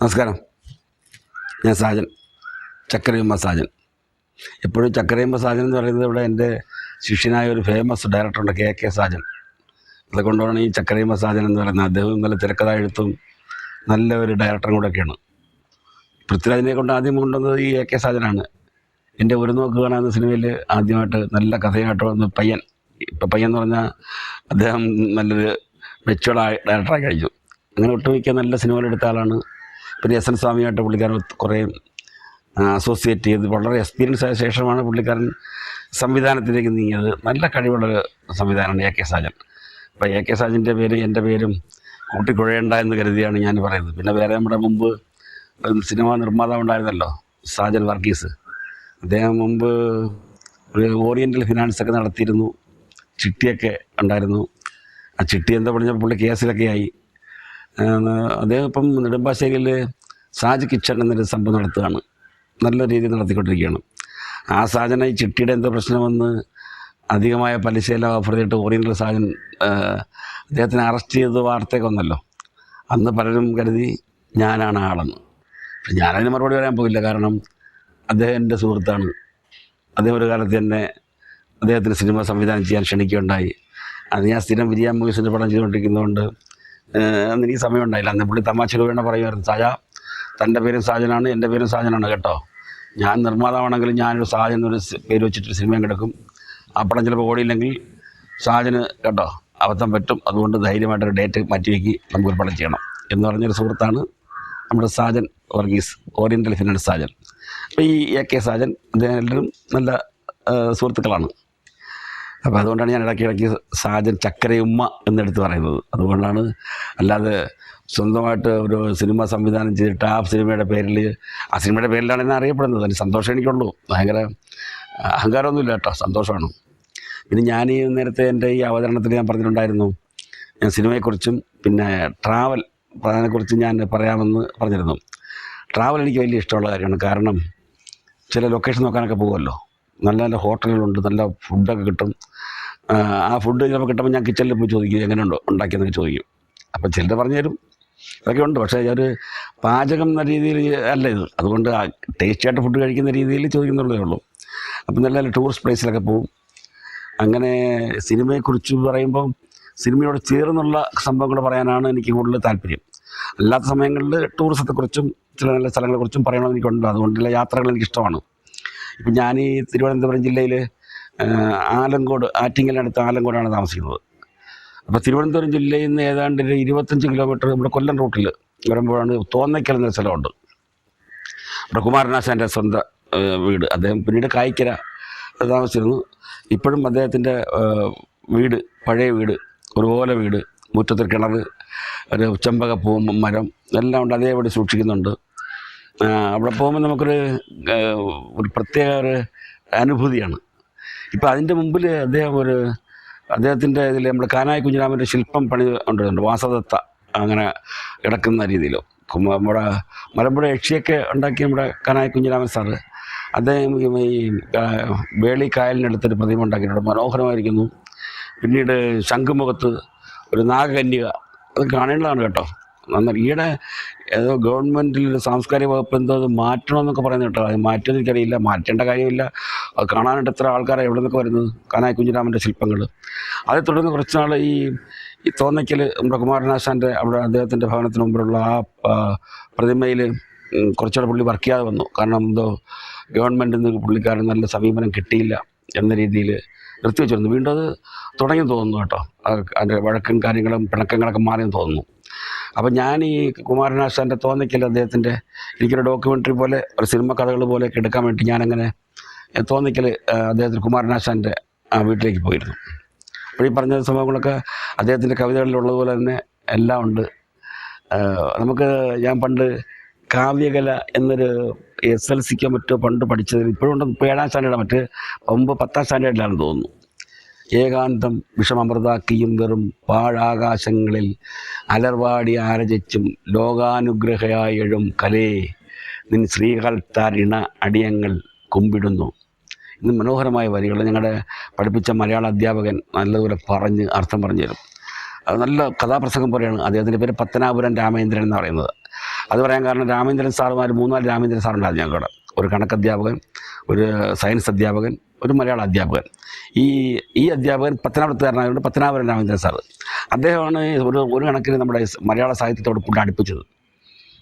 നമസ്കാരം. ഞാൻ സാജൻ, ചക്കരയുമ്മ സാജൻ. എപ്പോഴും ചക്കരയുമ്മ സാജൻ എന്ന് പറയുന്നത് ഇവിടെ എൻ്റെ ശിഷ്യനായ ഒരു ഫേമസ് ഡയറക്ടറുണ്ട്, കെ സാജൻ. അതുകൊണ്ടാണ് ഈ ചക്കരയുമ്മ സാജൻ എന്ന് പറയുന്നത്. അദ്ദേഹം നല്ല തിരക്കഥ എഴുത്തും നല്ല ഒരു ഡയറക്ടറും കൂടെയൊക്കെയാണ്. പൃഥ്വിരാജിനെ കൊണ്ട് ആദ്യം കൊണ്ടുവന്നത് ഈ കെ സാജനാണ്. എൻ്റെ ഒരു നോക്ക് കാണാവുന്ന സിനിമയിൽ ആദ്യമായിട്ട് നല്ല കഥയായിട്ട് വന്ന് പയ്യൻ. ഇപ്പം പയ്യൻ എന്ന് പറഞ്ഞാൽ അദ്ദേഹം നല്ലൊരു മെച്ചുവേർഡ് ഡയറക്ടറായി കഴിച്ചു. അങ്ങനെ ഒട്ടുമിക്ക നല്ല സിനിമകളെടുത്ത ആളാണ്. പിന്നെ എസ് എൻ സ്വാമിയായിട്ട് പുള്ളിക്കാരൻ കുറേ അസോസിയേറ്റ് ചെയ്ത് വളരെ എക്സ്പീരിയൻസ് ആയ ശേഷമാണ് പുള്ളിക്കാരൻ സംവിധാനത്തിലേക്ക് നീങ്ങിയത്. നല്ല കഴിവുള്ളൊരു സംവിധാനമാണ് കെ സാജൻ. അപ്പോൾ കെ സാജൻ്റെ പേര് എൻ്റെ പേരും കൂട്ടിക്കുഴയേണ്ട എന്ന് കരുതിയാണ് ഞാൻ പറയുന്നത്. പിന്നെ വേറെ നമ്മുടെ മുമ്പ് സിനിമ നിർമ്മാതാവ് ഉണ്ടായിരുന്നല്ലോ, സാജൻ വർഗീസ്. അദ്ദേഹം മുമ്പ് ഒരു ഓറിയൻ്റൽ ഫിനാൻസൊക്കെ നടത്തിയിരുന്നു, ചിട്ടിയൊക്കെ ഉണ്ടായിരുന്നു. ആ ചിട്ടി എന്താ പറഞ്ഞാൽ പുള്ളി കേസിലൊക്കെ ആയി. അദ്ദേഹം ഇപ്പം നെടുമ്പാശ്ശേരിയിൽ സാജ് കിച്ചൺ എന്നൊരു സംഭവം നടത്തുകയാണ്, നല്ല രീതിയിൽ നടത്തിക്കൊണ്ടിരിക്കുകയാണ്. ആ സാജന ഈ ചിട്ടിയുടെ എന്തോ പ്രശ്നം വന്ന് അധികമായ പലിശയെല്ലാം ഓഫർ ചെയ്തിട്ട് ഓറിയൻ്റൽ സാജൻ അദ്ദേഹത്തിനെ അറസ്റ്റ് ചെയ്ത് വാർത്തയൊക്കെ വന്നല്ലോ. അന്ന് പലരും കരുതി ഞാനാണ് ആളെന്ന്. പക്ഷെ ഞാനതിന് മറുപടി പറയാൻ പോയില്ല, കാരണം അദ്ദേഹം എൻ്റെ സുഹൃത്താണ്. അദ്ദേഹം ഒരു കാലത്ത് തന്നെ അദ്ദേഹത്തിന് സിനിമ സംവിധാനം ചെയ്യാൻ ക്ഷണിക്കുകയുണ്ടായി. അത് ഞാൻ സ്ഥിരം വിജയ മൂവീസിൻ്റെ പടം ചെയ്തുകൊണ്ടിരിക്കുന്നതുകൊണ്ട് അന്ന് എനിക്ക് സമയം ഉണ്ടായില്ല. അന്ന് പുള്ളി തമാശക്ക് വേണ്ട പറയുമായിരുന്നു, സാജ തൻ്റെ പേരും സാജനാണ്, എൻ്റെ പേരും സാജനാണ് കേട്ടോ. ഞാൻ നിർമ്മാതാവാണെങ്കിലും ഞാനൊരു സാജൻ എന്നൊരു പേര് വെച്ചിട്ടൊരു സിനിമയും കിടക്കും. ആ പടം ചിലപ്പോൾ ഓടിയില്ലെങ്കിൽ സാജന് കേട്ടോ അബദ്ധം പറ്റും, അതുകൊണ്ട് ധൈര്യമായിട്ടൊരു ഡേറ്റ് മാറ്റിവെക്കി നമുക്കൊരു പടം ചെയ്യണം എന്ന് പറഞ്ഞൊരു സുഹൃത്താണ് നമ്മുടെ സാജൻ വർഗീസ്, ഓറിയൻ്റൽ ഫിനാൻസ് സാജൻ. അപ്പോൾ ഈ കെ സാജൻ അദ്ദേഹം എല്ലാവരും നല്ല സുഹൃത്തുക്കളാണ്. അപ്പോൾ അതുകൊണ്ടാണ് ഞാൻ ഇടയ്ക്കിടയ്ക്ക് സാജൻ ചക്കരയുമ്മ എന്നെടുത്ത് പറയുന്നത്. അതുകൊണ്ടാണ്, അല്ലാതെ സ്വന്തമായിട്ട് ഒരു സിനിമ സംവിധാനം ചെയ്തിട്ട് ആ സിനിമയുടെ പേരിലാണ് എന്നെ അറിയപ്പെടുന്നത്. അതിന് സന്തോഷം എനിക്കുള്ളൂ, ഭയങ്കര അഹങ്കാരമൊന്നുമില്ല കേട്ടോ, സന്തോഷമാണ്. പിന്നെ ഞാൻ ഈ നേരത്തെ എൻ്റെ ഈ അവതരണത്തിൽ ഞാൻ പറഞ്ഞിട്ടുണ്ടായിരുന്നു, ഞാൻ സിനിമയെക്കുറിച്ചും പിന്നെ ട്രാവൽ അതിനെക്കുറിച്ച് ഞാൻ പറയാമെന്ന് പറഞ്ഞിരുന്നു. ട്രാവൽ എനിക്ക് വലിയ ഇഷ്ടമുള്ള കാര്യമാണ്. കാരണം ചില ലൊക്കേഷൻ നോക്കാനൊക്കെ പോകുമല്ലോ, നല്ല നല്ല ഹോട്ടലുകളുണ്ട്, നല്ല ഫുഡൊക്കെ കിട്ടും. ആ ഫുഡ് ചിലപ്പോൾ കിട്ടുമ്പോൾ ഞാൻ കിച്ചണിൽ പോയി ചോദിക്കും, എങ്ങനെയുണ്ടോ ഉണ്ടാക്കിയെന്നൊക്കെ ചോദിക്കും. അപ്പോൾ ചിലർ പറഞ്ഞു തരും, അതൊക്കെ ഉണ്ട്. പക്ഷേ ഒരു പാചകം എന്ന രീതിയിൽ അല്ല ഇത്. അതുകൊണ്ട് ടേസ്റ്റിയായിട്ട് ഫുഡ് കഴിക്കുന്ന രീതിയിൽ ചോദിക്കുന്നുള്ളതേ ഉള്ളൂ. അപ്പം നല്ല നല്ല ടൂറിസ്റ്റ് പ്ലേസിലൊക്കെ പോകും. അങ്ങനെ സിനിമയെക്കുറിച്ച് പറയുമ്പം സിനിമയോട് ചേർന്നുള്ള സംഭവങ്ങൾ പറയാനാണ് എനിക്ക് കൂടുതൽ താല്പര്യം. അല്ലാത്ത സമയങ്ങളിൽ ടൂറിസത്തെക്കുറിച്ചും ചില നല്ല സ്ഥലങ്ങളെക്കുറിച്ചും പറയണമെന്ന് എനിക്കുണ്ട്. അതുകൊണ്ടുള്ള യാത്രകൾ എനിക്കിഷ്ടമാണ്. ഇപ്പം ഞാൻ ഈ തിരുവനന്തപുരം ജില്ലയിൽ ആലങ്കോട്, ആറ്റിങ്ങലിനടുത്ത് ആലങ്കോടാണ് താമസിക്കുന്നത്. അപ്പോൾ തിരുവനന്തപുരം ജില്ലയിൽ നിന്ന് ഏതാണ്ട് 25 കിലോമീറ്റർ നമ്മുടെ കൊല്ലം റൂട്ടിൽ വരുമ്പോഴാണ് തോന്നയ്ക്കൽ എന്നൊരു സ്ഥലമുണ്ട്. ഇവിടെ കുമാരനാശാൻ്റെ സ്വന്തം വീട്. അദ്ദേഹം പിന്നീട് കായിക്കര താമസിച്ചിരുന്നു. ഇപ്പോഴും അദ്ദേഹത്തിൻ്റെ വീട്, പഴയ വീട്, ഒരുപോലെ വീട്, മുറ്റത്തൊരു കിണർ, ഒരു ചെമ്പകപ്പൂ മരം എല്ലാം ഉണ്ട്, അതേപടി സൂക്ഷിക്കുന്നുണ്ട്. അവിടെ പോകുമ്പോൾ നമുക്കൊരു പ്രത്യേക ഒരു അനുഭൂതിയാണ്. ഇപ്പം അതിൻ്റെ മുമ്പിൽ അദ്ദേഹത്തിൻ്റെ ഇതിൽ നമ്മുടെ കാനായി കുഞ്ഞിരാമൻ്റെ ശില്പം പണി കൊണ്ടുവരുന്നുണ്ട്, വാസദത്ത അങ്ങനെ കിടക്കുന്ന രീതിയിൽ. നമ്മുടെ മലമ്പുഴ യക്ഷിയൊക്കെ ഉണ്ടാക്കി നമ്മുടെ കാനായി കുഞ്ഞിരാമൻ സാറ്, അദ്ദേഹം ഈ വേളി കായലിനടുത്തൊരു പ്രതിമ ഉണ്ടാക്കിയിട്ടുണ്ട്, മനോഹരമായിരിക്കുന്നു. പിന്നീട് ശംഖുമുഖത്ത് ഒരു നാഗകന്യക, അത് കാണേണ്ടതാണ് കേട്ടോ. എന്നാൽ ഈയിടെ ഏതോ ഗവൺമെൻറ്റിൽ സാംസ്കാരിക വകുപ്പ് എന്തോ അത് മാറ്റണമെന്നൊക്കെ പറയുന്നത് കേട്ടോ. അത് മാറ്റിയെന്ന് എനിക്കറിയില്ല, മാറ്റേണ്ട കാര്യമില്ല. അത് കാണാനായിട്ട് എത്ര ആൾക്കാരാണ് എവിടെ നിന്നൊക്കെ വരുന്നത്, കാനായി കുഞ്ഞിരാമൻ്റെ ശില്പങ്ങൾ. അതേ തുടർന്ന് കുറച്ച് നാൾ ഈ തോന്നയ്ക്കൽ നമ്മുടെ കുമാരനാശാൻ്റെ അവിടെ അദ്ദേഹത്തിൻ്റെ ഭവനത്തിന് മുമ്പിലുള്ള ആ പ്രതിമയിൽ കുറച്ചുകൂടെ പുള്ളി വർക്ക് ചെയ്യാതെ വന്നു. കാരണം എന്തോ ഗവൺമെൻറ്റിൽ നിന്ന് പുള്ളിക്കാരൻ നല്ല സമീപനം കിട്ടിയില്ല എന്ന രീതിയിൽ നിർത്തിവെച്ചിരുന്നു. വീണ്ടും അത് തുടങ്ങി തോന്നുന്നു കേട്ടോ. അതിൻ്റെ വഴക്കും കാര്യങ്ങളും പിണക്കങ്ങളൊക്കെ മാറിയെന്ന് തോന്നുന്നു. അപ്പം ഞാൻ ഈ കുമാരനാശാൻ്റെ തോന്നയ്ക്കൽ അദ്ദേഹത്തിൻ്റെ എനിക്കൊരു ഡോക്യുമെൻ്ററി പോലെ ഒരു സിനിമ കഥകൾ പോലെയൊക്കെ എടുക്കാൻ വേണ്ടി ഞാനങ്ങനെ തോന്നയ്ക്കൽ അദ്ദേഹത്തിന് കുമാരനാശാൻ്റെ വീട്ടിലേക്ക് പോയിരുന്നു. അപ്പോൾ ഈ പറഞ്ഞ സംഭവങ്ങളൊക്കെ അദ്ദേഹത്തിൻ്റെ കവിതകളിലുള്ളതുപോലെ തന്നെ എല്ലാം ഉണ്ട്. ഞാൻ പണ്ട് കാവ്യകല എന്നൊരു SLCക്കോ മറ്റോ പണ്ട് പഠിച്ചതിൽ ഇപ്പോഴും ഉണ്ട്. ഇപ്പോൾ 7ാം സ്റ്റാൻഡേർഡ്, മറ്റ് 10ാം സ്റ്റാൻഡേർഡിലാണെന്ന് തോന്നുന്നു. ഏകാന്തം വിഷമമൃതാക്കിയും വെറും പാഴാകാശങ്ങളിൽ അലർവാടി ആരചിച്ചും ലോകാനുഗ്രഹയായഴും കലേ നിൻ ശ്രീകൽത്താരിണ അടിയങ്ങൾ കുമ്പിടുന്നു. ഇന്ന് മനോഹരമായ വരികൾ ഞങ്ങളുടെ പഠിപ്പിച്ച മലയാള അധ്യാപകൻ നല്ലതുപോലെ അർത്ഥം പറഞ്ഞു തരും. അത് നല്ല കഥാപ്രസംഗം പോലെയാണ്. അദ്ദേഹത്തിൻ്റെ പേര് പത്തനാപുരം രാമേന്ദ്രൻ എന്ന് പറയുന്നത്. അത് പറയാൻ കാരണം രാമേന്ദ്രൻ സാറുമാർ 3-4 രാമേന്ദ്രൻ സാറുണ്ടായിരുന്നു ഞങ്ങളുടെ ഒരു കണക്കധ്യാപകൻ, ഒരു സയൻസ് അധ്യാപകൻ, ഒരു മലയാള അധ്യാപകൻ. ഈ അധ്യാപകൻ പത്തനാപുരത്തുകാരനായതുകൊണ്ട് പത്തനാപുരം രാമേന്ദ്രൻ സാറ് അദ്ദേഹമാണ് ഒരു കണക്കിന് നമ്മുടെ മലയാള സാഹിത്യത്തോട് കൂടുതൽ അടുപ്പിച്ചത്.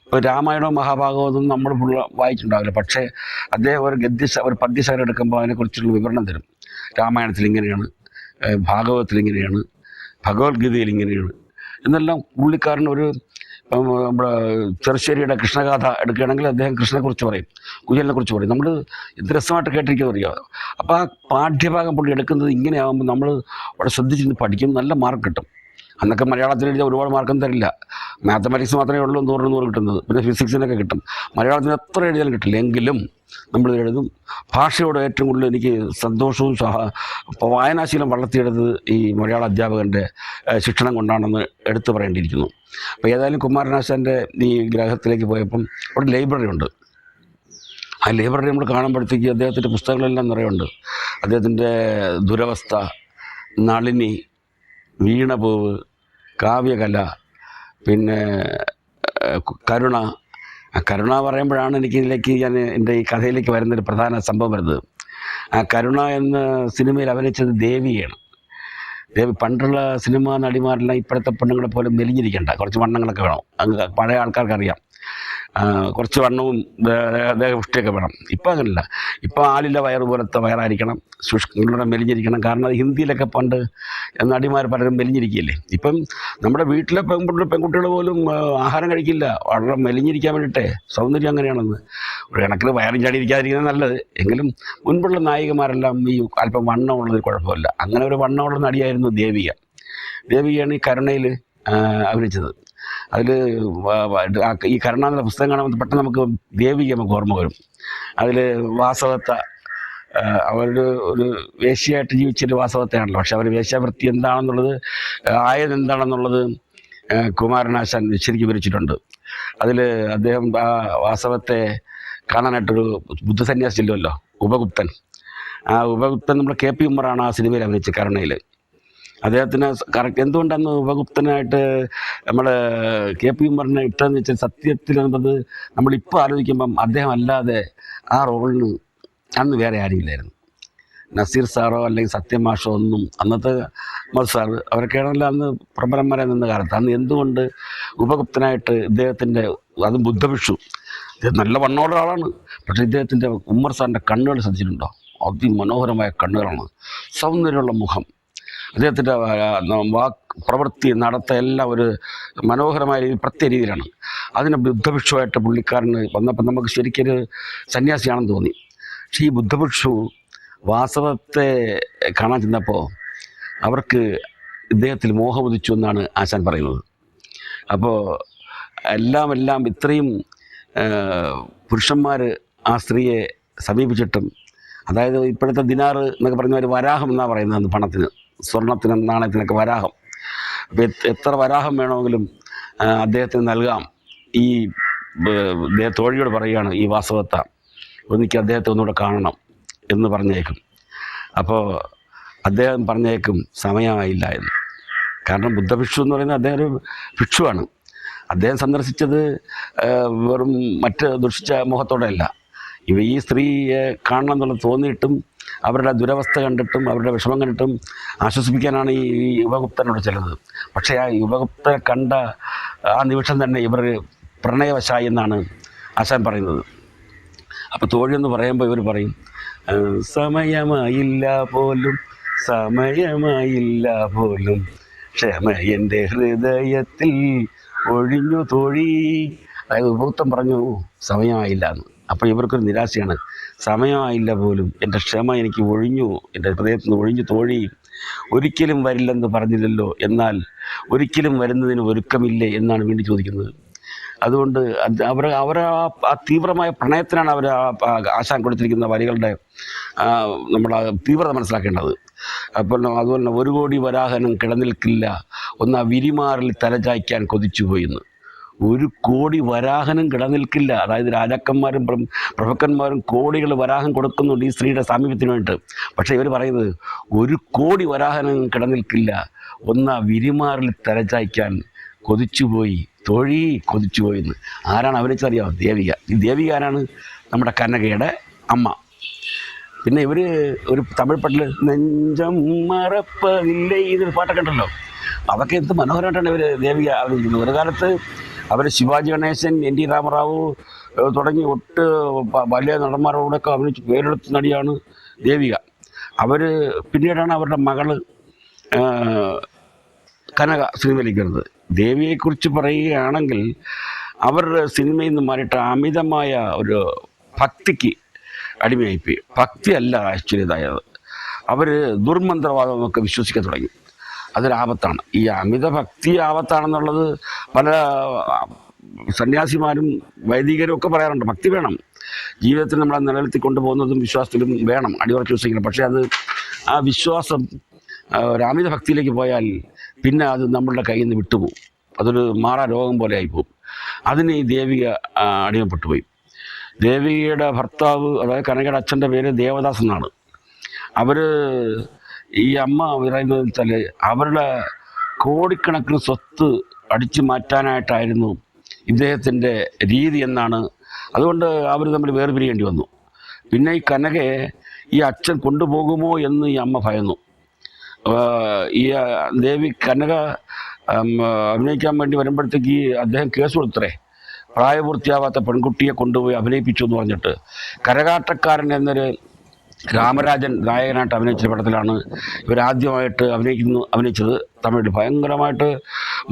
ഇപ്പോൾ രാമായണവും മഹാഭാഗവതവും നമ്മൾ വായിച്ചിട്ടുണ്ടാവില്ല, പക്ഷേ അദ്ദേഹം ഒരു പദ്യശകലം എടുക്കുമ്പോൾ അതിനെക്കുറിച്ചുള്ള വിവരണം തരും. രാമായണത്തിൽ ഇങ്ങനെയാണ്, ഭാഗവതത്തിൽ ഇങ്ങനെയാണ്, ഭഗവത്ഗീതയിൽ ഇങ്ങനെയാണ് എന്നെല്ലാം പുള്ളിക്കാരൻ നമ്മുടെ ചെറുശ്ശേരിയുടെ കൃഷ്ണഗാഥ എടുക്കുകയാണെങ്കിൽ അദ്ദേഹം കൃഷ്ണനെക്കുറിച്ച് പറയും, കുചേലിനെക്കുറിച്ച് പറയും. നമ്മൾ എന്ത് രസമായിട്ട് കേട്ടിരിക്കുന്നത് അറിയാം. അപ്പോൾ ആ പാഠ്യഭാഗം പുള്ളി എടുക്കുന്നത് ഇങ്ങനെയാകുമ്പോൾ നമ്മൾ അവിടെ ശ്രദ്ധിച്ചിരുന്ന് പഠിക്കും, നല്ല മാർക്ക് കിട്ടും. അന്നൊക്കെ മലയാളത്തിൽ എഴുതിയാൽ ഒരുപാട് മാർക്കൊന്നും തരില്ല. മാത്തമാറ്റിക്സ് മാത്രമേ ഉള്ളൂ 100 കിട്ടുന്നത്, പിന്നെ ഫിസിക്സിനൊക്കെ കിട്ടും. മലയാളത്തിന് എത്ര എഴുതിയാലും കിട്ടില്ല. എങ്കിലും നമ്മൾ എഴുതും. ഭാഷയോട് ഏറ്റവും കൂടുതൽ എനിക്ക് സന്തോഷവും വായനാശീലം വളർത്തിയെടുത്തത് ഈ മലയാള അധ്യാപകൻ്റെ ശിക്ഷണം കൊണ്ടാണെന്ന് എടുത്തു പറയേണ്ടിയിരിക്കുന്നു. അപ്പോൾ ഏതായാലും കുമാരനാശാൻ്റെ ഈ ഗ്രഹത്തിലേക്ക് പോയപ്പം അവിടെ ലൈബ്രറി ഉണ്ട്. ആ ലൈബ്രറി നമ്മൾ കാണുമ്പോഴത്തേക്ക് അദ്ദേഹത്തിൻ്റെ പുസ്തകങ്ങളെല്ലാം നിറയുണ്ട്. അദ്ദേഹത്തിൻ്റെ ദുരവസ്ഥ, നളിനി, വീണപൂവ്, കാവ്യകല, പിന്നെ കരുണ. കരുണ പറയുമ്പോഴാണ് എനിക്കിതിലേക്ക് എൻ്റെ ഈ കഥയിലേക്ക് വരുന്നൊരു പ്രധാന സംഭവം വരുന്നത്. കരുണ എന്ന സിനിമയിൽ അഭിനയിച്ചത് ദേവിയാണ്. ദേവി പണ്ടുള്ള സിനിമാ നടിമാരെല്ലാം ഇപ്പോഴത്തെ പെണ്ണുങ്ങളെ പോലെ മെലിഞ്ഞിരിക്കേണ്ട, കുറച്ച് വണ്ണങ്ങളൊക്കെ വേണം. അങ്ങ് പഴയ ആൾക്കാർക്കറിയാം, കുറച്ച് വണ്ണവും ദേഹപുഷ്ടിയൊക്കെ വേണം. ഇപ്പം അങ്ങനെയല്ല. ഇപ്പം ആളില്ല വയറ് പോലത്തെ വയറായിരിക്കണം, ശുഷ്കൂടെ മെലിഞ്ഞിരിക്കണം. കാരണം അത് ഹിന്ദിയിലൊക്കെ പണ്ട് നടിമാർ പലരും മെലിഞ്ഞിരിക്കുകയല്ലേ. ഇപ്പം നമ്മുടെ വീട്ടിലെ പെൺകുട്ടികൾ പോലും ആഹാരം കഴിക്കില്ല, വളരെ മെലിഞ്ഞിരിക്കാൻ വേണ്ടിയിട്ടേ. സൗന്ദര്യം അങ്ങനെയാണെന്ന്. ഒരു കണക്കിന് വയറും ചാടിയിരിക്കാതിരിക്കുന്നത് നല്ലത്. എങ്കിലും മുൻപുള്ള നായികമാരെല്ലാം ഈ അല്പം വണ്ണമുള്ളതിൽ കുഴപ്പമില്ല. അങ്ങനെ ഒരു വണ്ണമുള്ള നടിയായിരുന്നു ദേവികയാണ് ഈ കരുണയിൽ അഭിനയിച്ചത്. അതിൽ ഈ കരുണ എന്ന പുസ്തകം കാണുമ്പോൾ പെട്ടെന്ന് നമുക്ക് ദേവിക നമുക്ക് ഓർമ്മ വരും. അതിൽ വാസവത്ത ഒരു വേശ്യയായിട്ട് ജീവിച്ചൊരു വാസവത്തെയാണല്ലോ. പക്ഷെ അവർ വേശ്യാവൃത്തി എന്താണെന്നുള്ളത്, എന്താണെന്നുള്ളത് കുമാരനാശാൻ ശരിക്കും വിവരിച്ചിട്ടുണ്ട്. അതിൽ അദ്ദേഹം ആ വാസവത്തെ കാണാനായിട്ടൊരു ബുദ്ധസന്യാസി ഇല്ലല്ലോ, ഉപഗുപ്തൻ. ആ ഉപഗുപ്തൻ നമ്മുടെ KP ഉമ്മറാണ് ആ സിനിമയിൽ അഭിനയിച്ചത് കരുണയിൽ. അദ്ദേഹത്തിന് കറക്റ്റ് എന്തുകൊണ്ടന്ന് ഉപഗുപ്തനായിട്ട് നമ്മൾ KP ഉമ്മറിനെ ഇട്ടതെന്ന് വെച്ചാൽ സത്യത്തിൽ എന്നത് നമ്മളിപ്പോൾ ആലോചിക്കുമ്പം അദ്ദേഹം അല്ലാതെ ആ റോളിന് അന്ന് വേറെ ആരുമില്ലായിരുന്നു. നസീർ സാറോ അല്ലെങ്കിൽ സത്യമാഷോ ഒന്നും, അന്നത്തെ സാറ് അവരൊക്കെയാണല്ലോ അന്ന് പ്രബലന്മാരെ നിന്ന കാലത്ത്. അന്ന് എന്തുകൊണ്ട് ഉപഗുപ്തനായിട്ട് ഇദ്ദേഹത്തിൻ്റെ, അതും ബുദ്ധഭിക്ഷു, ഇദ്ദേഹം നല്ല വണ്ണമുള്ള ആളാണ്. പക്ഷേ ഇദ്ദേഹത്തിൻ്റെ ഉമ്മർ സാറിൻ്റെ കണ്ണുകൾ ശ്രദ്ധിച്ചിട്ടുണ്ടോ? അതിമനോഹരമായ കണ്ണുകളാണ്, സൗന്ദര്യമുള്ള മുഖം. അദ്ദേഹത്തിൻ്റെ പ്രവൃത്തി, നടത്ത എല്ലാം ഒരു മനോഹരമായ പ്രത്യേക രീതിയിലാണ്. അതിന് ബുദ്ധഭിക്ഷുവായിട്ട് പുള്ളിക്കാരന് വന്നപ്പോൾ നമുക്ക് ശരിക്കൊരു സന്യാസിയാണെന്ന് തോന്നി. പക്ഷേ ഈ ബുദ്ധഭിക്ഷു വാസവത്തെ കാണാൻ ചെന്നപ്പോൾ അവർക്ക് ഇദ്ദേഹത്തിൽ മോഹമുദിച്ചു എന്നാണ് ആശാൻ പറയുന്നത്. അപ്പോൾ എല്ലാം ഇത്രയും പുരുഷന്മാർ ആ സ്ത്രീയെ സമീപിച്ചിട്ടും, അതായത് ഇപ്പോഴത്തെ ദിനാറ് എന്നൊക്കെ പറഞ്ഞ ഒരു വരാഹം എന്നാണ് പറയുന്നത് പണത്തിന്, സ്വർണത്തിനും നാണയത്തിനൊക്കെ വരാഹം. അപ്പോൾ എത്ര വരാഹം വേണമെങ്കിലും അദ്ദേഹത്തിന് നൽകാം. ഈ തോഴിയോട് പറയുകയാണ് ഈ വാസവത്ത, എനിക്ക് അദ്ദേഹത്തെ ഒന്നുകൂടെ കാണണം എന്ന് പറഞ്ഞേക്കും. അപ്പോൾ അദ്ദേഹം പറഞ്ഞേക്കും സമയമായില്ല എന്ന്. കാരണം ബുദ്ധഭിക്ഷു എന്ന് പറയുന്നത് അദ്ദേഹം ഒരു ഭിക്ഷുവാണ്. അദ്ദേഹം സന്ദർശിച്ചത് വെറും മറ്റ് ദുഷിച്ച മുഖത്തോടെയല്ല. ഈ സ്ത്രീയെ കാണണം എന്നുള്ളത് തോന്നിയിട്ടും അവരുടെ ദുരവസ്ഥ കണ്ടിട്ടും അവരുടെ വിഷമം കണ്ടിട്ടും ആശ്വസിപ്പിക്കാനാണ് ഈ യുവഗുപ്തനോട് ചെല്ലുന്നത്. പക്ഷേ ആ യുവഗുപ്തനെ കണ്ട ആ നിമിഷം തന്നെ ഇവർ പ്രണയവശായി എന്നാണ് ആശാൻ പറയുന്നത്. അപ്പോൾ തോഴിയെന്ന് പറയുമ്പോൾ ഇവർ പറയും, സമയമായില്ല പോലും ക്ഷമ എൻ്റെ ഹൃദയത്തിൽ ഒഴിഞ്ഞു തോഴി. അതായത് ഉപഗുപ്തൻ പറഞ്ഞു സമയമായില്ല എന്ന്. അപ്പോൾ ഇവർക്കൊരു നിരാശയാണ്. സമയമായില്ല പോലും, എൻ്റെ ക്ഷമ എനിക്ക് ഒഴിഞ്ഞു, എൻ്റെ ഹൃദയത്തിൽ നിന്ന് ഒഴിഞ്ഞു തോഴി. ഒരിക്കലും വരില്ലെന്ന് പറഞ്ഞില്ലല്ലോ, എന്നാൽ ഒരിക്കലും വരുന്നതിന് ഒരുക്കമില്ലേ എന്നാണ് വീണ്ടും ചോദിക്കുന്നത്. അതുകൊണ്ട് അവർ ആ തീവ്രമായ പ്രണയത്തിനാണ് അവർ ആശാൻ കൊടുത്തിരിക്കുന്ന വരികളുടെ നമ്മൾ തീവ്രത മനസ്സിലാക്കേണ്ടത്. അപ്പോൾ അതുപോലെ 1 കോടി വരാഹനം കിടനിൽക്കില്ല, ഒന്ന് ആ വിരിമാറിൽ തലചായ്ക്കാൻ കൊതിച്ചുപോയി എന്ന്. 1 കോടി വരാഹനം കിടനിൽക്കില്ല. അതായത് രാജാക്കന്മാരും പ്രഭുക്കന്മാരും കോടികൾ വരാഹം കൊടുക്കുന്നുണ്ട് ഈ സ്ത്രീയുടെ സാമീപ്യത്തിന് വേണ്ടിയിട്ട്. പക്ഷേ ഇവർ പറയുന്നത് 1 കോടി വരാഹനം കിടനിൽക്കില്ല, ഒന്ന് ആ വിരിമാറിൽ തലചായ്ക്കാൻ കൊതിച്ചുപോയി തോഴി കൊതിച്ചുപോയി എന്ന്. ആരാണ് അഭിനയിച്ചറിയാമോ? ദേവിക. ഈ ദേവിക ആരാണ്? നമ്മുടെ കനകയുടെ അമ്മ. പിന്നെ ഇവർ ഒരു തമിഴ് പാട്ടിൽ നെഞ്ചം മറപ്പതില്ലേ ഇതൊരു പാട്ടൊക്കെ ഉണ്ടല്ലോ. അതൊക്കെ എന്ത് മനോഹരമായിട്ടാണ് ഇവർ ദേവിക അഭിനയിക്കുന്നത്. ഒരു കാലത്ത് അവർ ശിവാജി ഗണേശൻ, എൻ ടി രാമറാവു തുടങ്ങി ഒട്ട് വലിയ നടന്മാരോടൊക്കെ അഭിനയിച്ച് പേരെടുത്ത നടിയാണ് ദേവിക. അവർ പിന്നീടാണ് അവരുടെ മകള് കനക സിനിമയിലേക്ക് വരുന്നത്. ദേവിയെക്കുറിച്ച് പറയുകയാണെങ്കിൽ അവർ സിനിമയിൽ നിന്ന് മാറിയിട്ട് അമിതമായ ഒരു ഭക്തിക്ക് അടിമയായിപ്പോയി. ഭക്തിയല്ല ആക്ച്വലി ഇതായത്. അവർ ദുർമന്ത്രവാദമൊക്കെ വിശ്വസിക്കാൻ തുടങ്ങി. അതൊരാപത്താണ്. ഈ അമിത ഭക്തി ആപത്താണെന്നുള്ളത് പല സന്യാസിമാരും വൈദികരും ഒക്കെ പറയാറുണ്ട്. ഭക്തി വേണം, ജീവിതത്തിൽ നമ്മളെ നിലനിർത്തി കൊണ്ടുപോകുന്നതും വിശ്വാസത്തിലും വേണം, അടിയുറച്ച് വിശ്വസിക്കണം. പക്ഷേ അത് ആ വിശ്വാസം ഒരു അമിത ഭക്തിയിലേക്ക് പോയാൽ പിന്നെ അത് നമ്മളുടെ കയ്യിൽ നിന്ന് വിട്ടുപോകും. അതൊരു മാറാ രോഗം പോലെ ആയിപ്പോവും. അതിന് ഈ ദേവിക അടിമപ്പെട്ടുപോയി. ദേവികയുടെ ഭർത്താവ്, അതായത് കനകയുടെ അച്ഛൻ്റെ പേര് ദേവദാസ് എന്നാണ്. അവർ ഈ അമ്മ പറയുന്നത് വെച്ചാൽ അവരുടെ കോടിക്കണക്കിന് സ്വത്ത് അടിച്ചു മാറ്റാനായിട്ടായിരുന്നു ഇദ്ദേഹത്തിൻ്റെ രീതി എന്നാണ്. അതുകൊണ്ട് അവർ തമ്മിൽ വേർപിരിയേണ്ടി വന്നു. പിന്നെ ഈ കനകയെ ഈ അച്ഛൻ കൊണ്ടുപോകുമോ എന്ന് ഈ അമ്മ ഭയന്നു. ഈ കനക അഭിനയിക്കാൻ വേണ്ടി വരുമ്പോഴത്തേക്ക് അദ്ദേഹം കേസ് കൊടുത്തേ, പ്രായപൂർത്തിയാവാത്ത പെൺകുട്ടിയെ കൊണ്ടുപോയി അഭിനയിപ്പിച്ചു എന്ന് പറഞ്ഞിട്ട്. കരകാട്ടക്കാരൻ എന്നൊരു രാമരാജൻ നായകനായിട്ട് അഭിനയിച്ച പടത്തിലാണ് ഇവരാദ്യമായിട്ട് അഭിനയിച്ചത് തമിഴിൽ. ഭയങ്കരമായിട്ട്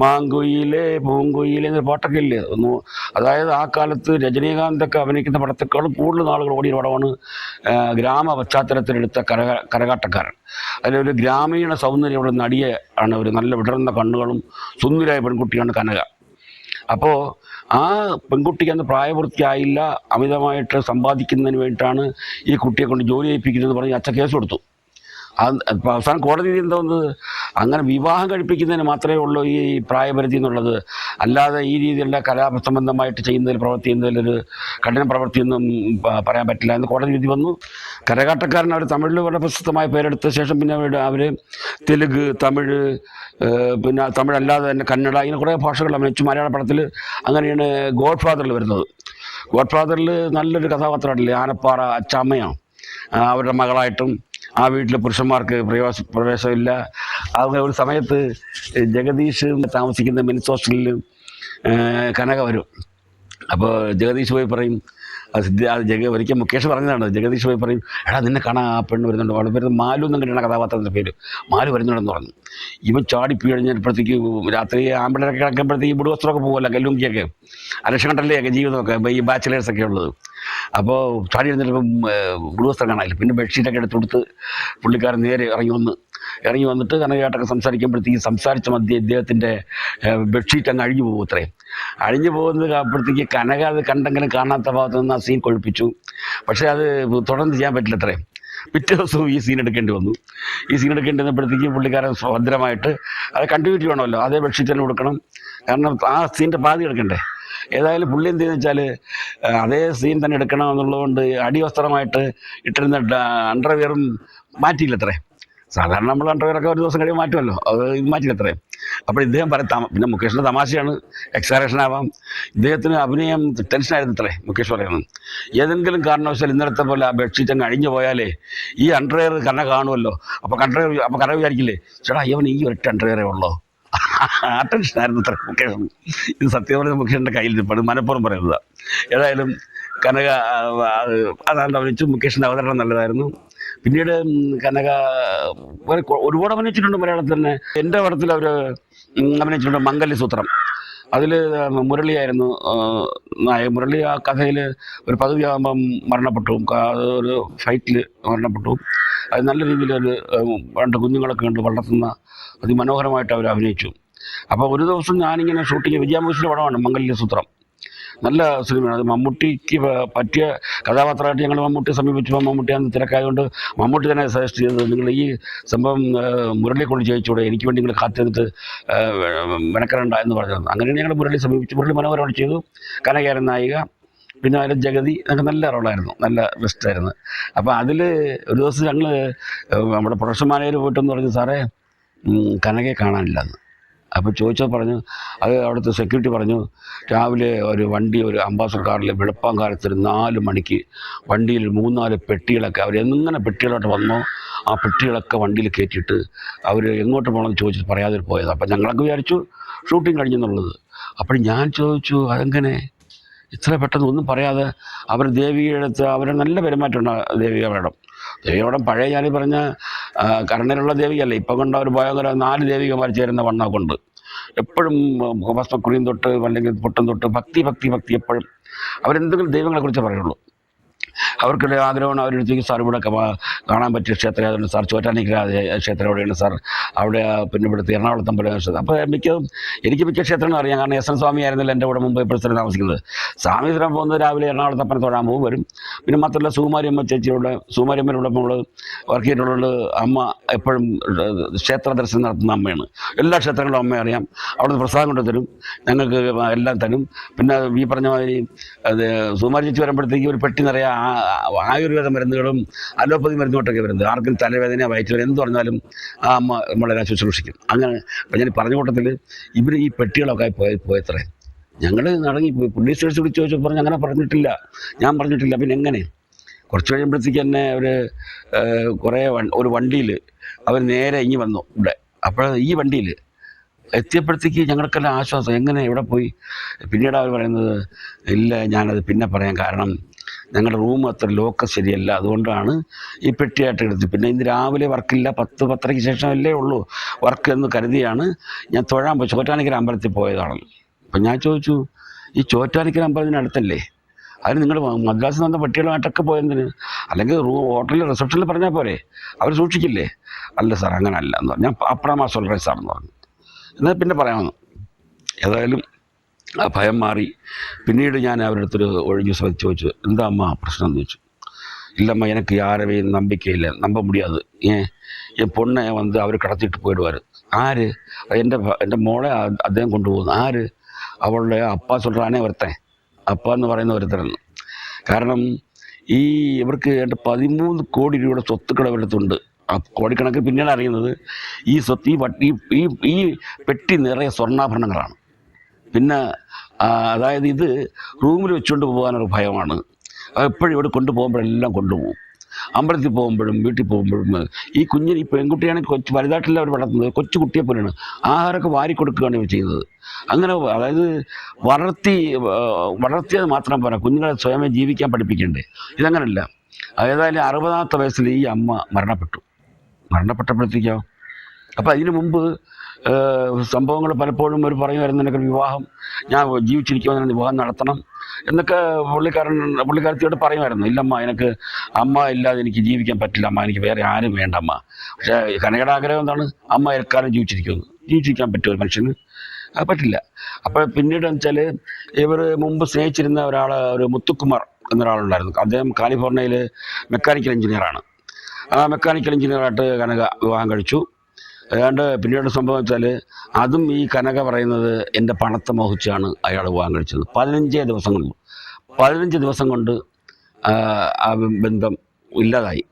മാങ്കുയിലേ പൂങ്കുയിലേ എന്നൊരു പാട്ടൊക്കെ ഇല്ലേ ഒന്ന്. അതായത് ആ കാലത്ത് രജനീകാന്തൊക്കെ അഭിനയിക്കുന്ന പടത്തേക്കാളും കൂടുതൽ നാളുകൾ ഓടിയ പടമാണ് ഗ്രാമ പശ്ചാത്തലത്തിലെടുത്ത കരകാട്ടക്കാരൻ. അതിലൊരു ഗ്രാമീണ സൗന്ദര്യമുള്ള നടിയെ ആണ്. ഒരു നല്ല വിടർന്ന കണ്ണുകളും സുന്ദരിയായ പെൺകുട്ടിയാണ് കനക. അപ്പോൾ ആ പെൺകുട്ടിക്ക് അന്ന് പ്രായപൂർത്തിയായില്ല, അമിതമായിട്ട് സമ്പാദിക്കുന്നതിന് വേണ്ടിയിട്ടാണ് ഈ കുട്ടിയെ കൊണ്ട് ജോലി ചെയ്യിപ്പിക്കുന്നതെന്ന് പറഞ്ഞ് അച്ഛൻ കേസ് കൊടുത്തു. അവസാനം കോടതി എന്തോന്നത്, അങ്ങനെ വിവാഹം കഴിപ്പിക്കുന്നതിന് മാത്രമേ ഉള്ളൂ ഈ പ്രായപരിധി എന്നുള്ളത്. അല്ലാതെ ഈ രീതിയിലുള്ള കലാസംബന്ധമായിട്ട് പ്രവൃത്തി ചെയ്യുന്നതിലൊരു കഠിന പ്രവൃത്തിയൊന്നും പറയാൻ പറ്റില്ല എന്ന് കോടതി വിധി വന്നു. കരകാട്ടക്കാരൻ അവർ തമിഴിൽ വളരെ പ്രശസ്തമായ പേരെടുത്ത ശേഷം പിന്നെ അവർ തെലുങ്ക്, തമിഴ്, പിന്നെ തമിഴല്ലാതെ തന്നെ കന്നഡ, ഇങ്ങനെ കുറേ ഭാഷകൾ അഭിനയിച്ചു. മലയാള പടത്തിൽ അങ്ങനെയാണ് ഗോഡ് ഫാദറിൽ വരുന്നത്. ഗോഡ് ഫാദറിൽ നല്ലൊരു കഥാപാത്രമായിട്ടില്ലേ, ആനപ്പാറ അച്ചാമ്മയാണ് അവരുടെ മകളായിട്ടും. ആ വീട്ടിൽ പുരുഷന്മാർക്ക് പ്രവേശമില്ല. അങ്ങനെ ഒരു സമയത്ത് ജഗദീഷ് താമസിക്കുന്ന മെൻസ് ഹോസ്റ്റലിൽ കനക വരും. അപ്പോൾ ജഗദീഷ് പോയി പറയും, ഒരിക്കൽ മുകേഷ് പറഞ്ഞതാണ്. ജഗദീഷ് പോയി പറയും, എടാ നിന്നെ കാണാൻ ആ പെണ്ണ് വരുന്നുണ്ട്, അവളുടെ പേര് മാലു എന്നും കിട്ടുന്ന കഥാപാത്രത്തിൻ്റെ പേര്, മാലു വരുന്നുണ്ടെന്ന് പറഞ്ഞു. ഇവൻ ചാടിപ്പി കഴിഞ്ഞപ്പോഴത്തേക്ക് രാത്രി ആമ്പിളരൊക്കെ കിടക്കുമ്പോഴത്തേക്ക് മുടുവസ്ത്രമൊക്കെ പോകുമല്ലോ, കല്ലുങ്കിയൊക്കെ അലക്ഷം കണ്ടല്ലേ ജീവിതമൊക്കെ ഈ ബാച്ചിലേഴ്സൊക്കെ ഉള്ളത്. അപ്പോൾ ചാടി എഴുന്നേൽപ്പം മുടുവസ്ത്രം കാണാനില്ല. പിന്നെ ബെഡ്ഷീറ്റൊക്കെ എടുത്ത് കൊടുത്ത് പുള്ളിക്കാരൻ നേരെ ഇറങ്ങി വന്നിട്ട് കനകയായിട്ടൊക്കെ സംസാരിക്കുമ്പോഴത്തേക്ക് സംസാരിച്ച മധ്യ ഇദ്ദേഹത്തിൻ്റെ ബെഡ്ഷീറ്റ് അങ്ങ് അഴിഞ്ഞു പോകും. ഇത്രയും അഴിഞ്ഞു പോകുന്നത് അപ്പോഴത്തേക്ക് കനക അത് കണ്ടെങ്കിലും കാണാത്ത ഭാഗത്ത് നിന്ന് ആ സീൻ കൊഴിപ്പിച്ചു. പക്ഷേ അത് തുടർന്ന് ചെയ്യാൻ പറ്റില്ല. ഇത്രയും പിറ്റേ ദിവസവും ഈ സീൻ എടുക്കേണ്ടി വന്നു. ഈ സീൻ എടുക്കേണ്ടി വന്നപ്പോഴത്തേക്ക് പുള്ളിക്കാരൻ ഭദ്രമായിട്ട് അത് കണ്ടിന്യൂറ്റി വേണമല്ലോ, അതേ ബെഡ്ഷീറ്റ് തന്നെ കൊടുക്കണം. കാരണം ആ സീൻ്റെ പാതി എടുക്കണ്ടേ. ഏതായാലും പുള്ളി എന്ത് ചെയ്യുന്ന വെച്ചാൽ അതേ സീൻ തന്നെ എടുക്കണം എന്നുള്ളതുകൊണ്ട് അടിവസ്ത്രമായിട്ട് ഇട്ടിരുന്ന അണ്ടർവെയറും മാറ്റിയില്ല. അത്രേ സാധാരണ നമ്മൾ അണ്ടർവെയറൊക്കെ ഒരു ദിവസം കഴിയുമ്പോൾ മാറ്റുമല്ലോ, അത് ഇത് മാറ്റിയില്ല. അത്രേ അപ്പോൾ ഇദ്ദേഹം പിന്നെ മുകേഷിൻ്റെ തമാശയാണ്, എക്സാറേഷൻ ആവാം. ഇദ്ദേഹത്തിന് അഭിനയം ടെൻഷനായിരുന്നു. അത്രേ മുകേഷ് പറയുന്നത്, ഏതെങ്കിലും കാരണവശാൽ ഇന്നലത്തെ പോലെ ആ ബെഡ്ഷീറ്റ് അങ്ങ് അഴിഞ്ഞു പോയാലേ ഈ അണ്ടർവെയർ കണ്ണ കാണുമല്ലോ. അപ്പോൾ കണ്ണ വിചാരിക്കില്ലേ, ചേട്ടാ ഇവൻ ഈ ഒറ്റ അണ്ടർവെയറേ ഉള്ളോ. ആ ടെൻഷനായിരുന്നു അത്ര മുകേഷ്. ഇത് സത്യം പറഞ്ഞ മുകേഷിൻ്റെ കയ്യിൽ നിൽപ്പാണ്, മനഃപൂർവ്വം പറയുന്നതാണ്. ഏതായാലും കനക അതാണ്ട് അഭിനയിച്ചു. മുകേഷിൻ്റെ അവതരണം നല്ലതായിരുന്നു. പിന്നീട് കനക ഒരുപാട് അഭിനയിച്ചിട്ടുണ്ട് മലയാളത്തിൽ തന്നെ. എൻ്റെ പടത്തിൽ അവർ അഭിനയിച്ചിട്ടുണ്ട് മംഗല്യസൂത്രം. അതിൽ മുരളിയായിരുന്നു നായകൻ. മുരളി ആ കഥയിൽ ഒരു പകുതിയാകുമ്പം മരണപ്പെട്ടു, ഒരു ഫൈറ്റിൽ മരണപ്പെട്ടു. അത് നല്ല രീതിയിൽ ഒരു 2 കുഞ്ഞുങ്ങളൊക്കെ ഉണ്ട് വളർത്തുന്ന അതിമനോഹരമായിട്ട് അവർ അഭിനയിച്ചു. അപ്പോൾ ഒരു ദിവസം ഞാനിങ്ങനെ ഷൂട്ടിങ്, വിജയാമൂസിൻ്റെ പടമാണ് മംഗല്യസൂത്രം. നല്ല സിനിമയാണ്. അത് മമ്മൂട്ടിക്ക് പറ്റിയ കഥാപാത്രമായിട്ട് ഞങ്ങൾ മമ്മൂട്ടിയെ സമീപിച്ചപ്പോൾ മമ്മൂട്ടി അന്ന് തിരക്കായതുകൊണ്ട് മമ്മൂട്ടി തന്നെ സജസ്റ്റ് ചെയ്തത്, നിങ്ങൾ ഈ സംഭവം മുരളിയെ കൊണ്ട് ചെയ്യിച്ചൂടെ, എനിക്ക് വേണ്ടി നിങ്ങൾ കാത്തിരുന്നിട്ട് മെനക്കെടണ്ട എന്ന് പറഞ്ഞത്. അങ്ങനെയാണ് ഞങ്ങൾ മുരളി സമീപിച്ചു. മുരളി മനോഹരമായിട്ട് ചെയ്തു. കനകയായിരുന്നു നായിക. പിന്നെ അതിൽ ജഗതി, അതൊക്കെ നല്ല റോളായിരുന്നു, നല്ല ബെസ്റ്റായിരുന്നു. അപ്പോൾ അതിൽ ഒരു ദിവസം ഞങ്ങൾ നമ്മുടെ പ്രൊഡക്ഷൻ മാനേജർ പോയിട്ടെന്ന് പറഞ്ഞു, സാറേ കനകയെ കാണാനില്ലെന്ന്. അപ്പോൾ ചോദിച്ചാൽ പറഞ്ഞു, അത് അവിടുത്തെ സെക്യൂരിറ്റി പറഞ്ഞു, രാവിലെ ഒരു വണ്ടി, ഒരു അംബാസഡർ കാറിൽ വെളുപ്പാങ്കാലത്ത് ഒരു 4 മണിക്ക് വണ്ടിയിൽ 3-4 പെട്ടികളൊക്കെ അവരെങ്ങനെ പെട്ടികളോട്ട് വന്നോ ആ പെട്ടികളൊക്കെ വണ്ടിയിൽ കയറ്റിയിട്ട് അവർ എങ്ങോട്ട് പോകണമെന്ന് ചോദിച്ചിട്ട് പറയാതെ പോയത്. അപ്പം ഞങ്ങളൊക്കെ വിചാരിച്ചു ഷൂട്ടിങ് കഴിഞ്ഞെന്നുള്ളത്. അപ്പോൾ ഞാൻ ചോദിച്ചു, അതെങ്ങനെ ഇത്ര പെട്ടെന്ന് ഒന്നും പറയാതെ? അവർ ദേവിയുടെ അടുത്ത് അവരെ നല്ല പെരുമാറ്റമുണ്ട്. ദേവികയുടെ പഴയ ഞാനീ പറഞ്ഞ കരുണയിലുള്ള ദേവികയല്ല, ഇപ്പം കൊണ്ട് അവർ ഭയങ്കര 4 ദേവികമാർ ചേരുന്ന വണ്ണ കൊണ്ട് എപ്പോഴും ഭസ്മക്കുറിയും തൊട്ട് അല്ലെങ്കിൽ പൊട്ടും തൊട്ട് ഭക്തി ഭക്തി ഭക്തി എപ്പോഴും അവരെന്തെങ്കിലും ദൈവങ്ങളെക്കുറിച്ച് പറയുള്ളൂ. അവർക്കൊരു ആഗ്രഹമാണ്. അവരെടുത്തേക്ക് സാർ ഇവിടെ കാണാൻ പറ്റിയ ക്ഷേത്രം അതുകൊണ്ട് സാർ ചോറ്റാനിക്കര ക്ഷേത്രം എവിടെയാണ് സാർ, അവിടെ പിന്നെ ഇവിടുത്തെ എറണാകുളത്ത് അമ്പലം. അപ്പോൾ എനിക്ക് മിക്ക ക്ഷേത്രങ്ങളും അറിയാം. കാരണം എസ് എൻ സ്വാമി ആയിരുന്നില്ല എൻ്റെ കൂടെ മുമ്പ് ഇപ്പോൾ താമസിക്കുന്നത്. സ്വാമി സ്ഥലം പോകുന്നത് രാവിലെ എറണാകുളത്ത് അപ്പനെ തൊഴാൻ പോകും വരും. പിന്നെ മാത്രമല്ല സുകുമാരിയമ്മ ചേച്ചിയോട്, സുകുമാരിയമ്മയുടെ നമ്മൾ വർക്ക് ചെയ്തിട്ടുള്ളത് അമ്മ എപ്പോഴും ക്ഷേത്ര ദർശനം നടത്തുന്ന അമ്മയാണ്. എല്ലാ ക്ഷേത്രങ്ങളും അമ്മയെ അറിയാം. അവിടുന്ന് പ്രസാദം കൊണ്ട് തരും, ഞങ്ങൾക്ക് എല്ലാം തരും. പിന്നെ ഈ പറഞ്ഞ മാതിരി അത് സുകുമാരി ചേച്ചി വരുമ്പോഴത്തേക്ക് ഒരു പെട്ടി നിറയെ ആയുർവേദ മരുന്നുകളും അലോപ്പതി മരുന്നുകൊണ്ടൊക്കെ വരുന്നത്. ആർക്കും തലവേദന, വയറ്റുവേദന എന്ത് പറഞ്ഞാലും ആ അമ്മ നമ്മളെല്ലാം ശുശ്രൂഷിക്കും. അങ്ങനെ അപ്പം ഞാൻ പറഞ്ഞ കൂട്ടത്തിൽ ഇവർ ഈ പെട്ടികളൊക്കെ പോയത്രേ. ഞങ്ങൾ നടങ്ങി പോലീസ് സ്റ്റേഷൻ വിളിച്ച് ചോദിച്ചു, പറഞ്ഞു അങ്ങനെ പറഞ്ഞിട്ടില്ല, ഞാൻ പറഞ്ഞിട്ടില്ല. പിന്നെ എങ്ങനെ? കുറച്ച് കഴിയുമ്പോഴത്തേക്ക് തന്നെ അവർ ഒരു വണ്ടിയിൽ അവർ നേരെ ഇങ്ങി വന്നു ഇവിടെ. അപ്പോൾ ഈ വണ്ടിയിൽ എത്തിയപ്പോഴത്തേക്ക് ഞങ്ങൾക്കെല്ലാം ആശ്വാസം. എങ്ങനെ എവിടെ പോയി? പിന്നീട് അവർ പറയുന്നത്, ഇല്ല ഞാനത് പിന്നെ പറയാം, കാരണം ഞങ്ങളുടെ റൂം അത്ര ലോക്കസ് ശരിയല്ല, അതുകൊണ്ടാണ് ഈ പെട്ടിയായിട്ട് എടുത്ത്. പിന്നെ ഇന്ന് രാവിലെ വർക്കില്ല, 10-10:30 ശേഷമല്ലേ ഉള്ളൂ വർക്ക് എന്ന് കരുതിയാണ് ഞാൻ തൊഴാൻ പോയി. ചോറ്റാനിക്കര അമ്പലത്തിൽ പോയതാണല്ലോ. അപ്പം ഞാൻ ചോദിച്ചു, ഈ ചോറ്റാനിക്കര അമ്പലത്തിന് അടുത്തല്ലേ, അതിന് നിങ്ങൾ മദ്രാസിൽ വന്ന പെട്ടികളുമായിട്ടൊക്കെ പോയതിന്, അല്ലെങ്കിൽ ഹോട്ടലിൽ റിസപ്ഷനിൽ പറഞ്ഞാൽ പോരെ, അവർ സൂക്ഷിക്കില്ലേ? അല്ല സാർ അങ്ങനെ അല്ല എന്ന് പറഞ്ഞു. ഞാൻ അപ്പുറമാ സൊല്ലറേ സാറെന്ന് പറഞ്ഞു. എന്നാൽ പിന്നെ പറയാമെന്ന്. ഏതായാലും ആ ഭയം മാറി. പിന്നീട് ഞാൻ അവരുടെ അടുത്തൊരു ഒഴിഞ്ഞ സമയത്ത് ചോദിച്ചു, എന്താ അമ്മ പ്രശ്നം എന്ന് ചോദിച്ചു. இல்லம்மா எனக்கு யாரையும் நம்பிக்கை இல்லை, நம்ப முடியாது. என் பொண்ணை வந்து அவர் கடத்திட்டு போயிடுவார். ஆறு എൻ്റെ മോളെ അദ്ദേഹം കൊണ്ടുപോകുന്നു. ആര്? അവളുടെ അപ്പ சொல்கிறானே ഒരുത്തൻ, അപ്പ എന്ന് പറയുന്ന ഒരുത്തരാണ്. കാരണം ഇവർക്ക് 13 കോടി രൂപയുടെ സ്വത്തുക്കൾ അവരടുത്തുണ്ട്. ആ കോടിക്കണക്കിന് പിന്നീട് അറിയുന്നത് ഈ സ്വത്ത് ഈ പെട്ടി നിറയെ സ്വർണ്ണാഭരണങ്ങളാണ്. പിന്നെ അതായത് ഇത് റൂമിൽ വെച്ചുകൊണ്ട് പോകാനൊരു ഭയമാണ്. എപ്പോഴും ഇവിടെ കൊണ്ടുപോകുമ്പോഴെല്ലാം കൊണ്ടുപോകും. അമ്പലത്തിൽ പോകുമ്പോഴും വീട്ടിൽ പോകുമ്പോഴും ഈ കുഞ്ഞിന്, ഈ പെൺകുട്ടിയാണെങ്കിൽ കൊച്ചു വലുതായിട്ടല്ല അവർ വളർത്തുന്നത്, കൊച്ചു കുട്ടിയെ പോലെയാണ്. ആഹാരമൊക്കെ വാരി കൊടുക്കുകയാണ് ഇവർ ചെയ്യുന്നത്. അങ്ങനെ അതായത് വളർത്തിയത് മാത്രം പോരാ, കുഞ്ഞുങ്ങളെ സ്വയമേ ജീവിക്കാൻ പഠിപ്പിക്കണ്ടേ. ഇതങ്ങനല്ല. ഏതായാലും 60ാമത്തെ വയസ്സിൽ ഈ അമ്മ മരണപ്പെട്ടപ്പോഴത്തേക്കോ. അപ്പം അതിനു മുമ്പ് സംഭവങ്ങൾ പലപ്പോഴും ഒരു പറയുമായിരുന്നു, എനിക്ക് വിവാഹം, ഞാൻ ജീവിച്ചിരിക്കുമ്പോൾ വിവാഹം നടത്തണം എന്നൊക്കെ പുള്ളിക്കാരത്തിയോട് പറയുമായിരുന്നു. ഇല്ലമ്മ, എനിക്ക് അമ്മ ഇല്ലാതെ എനിക്ക് ജീവിക്കാൻ പറ്റില്ല അമ്മ, എനിക്ക് വേറെ ആരും വേണ്ട അമ്മ. പക്ഷേ കനകയുടെ ആഗ്രഹം എന്താണ്? അമ്മ എക്കാലം ജീവിച്ചിരിക്കാൻ പറ്റുമോ ഒരു മനുഷ്യന്? അത് പറ്റില്ല. അപ്പോൾ പിന്നീട് വെച്ചാൽ ഇവർ മുമ്പ് സ്നേഹിച്ചിരുന്ന ഒരു മുത്തുക്കുമാർ എന്നൊരാളുണ്ടായിരുന്നു. അദ്ദേഹം കാലിഫോർണിയയിൽ മെക്കാനിക്കൽ എഞ്ചിനീയറാണ്. ആ മെക്കാനിക്കൽ എഞ്ചിനീയറായിട്ട് കനക വിവാഹം കഴിച്ചു. ഏതാണ്ട് പിന്നീട് സംഭവം വെച്ചാൽ അതും ഈ കനക പറയുന്നത് എൻ്റെ പണത്തെ മോഹിച്ചാണ് അയാൾ വിവാഹം കഴിച്ചത്. 15 ദിവസം കൊണ്ട് ആ ബന്ധം ഇല്ലാതായി.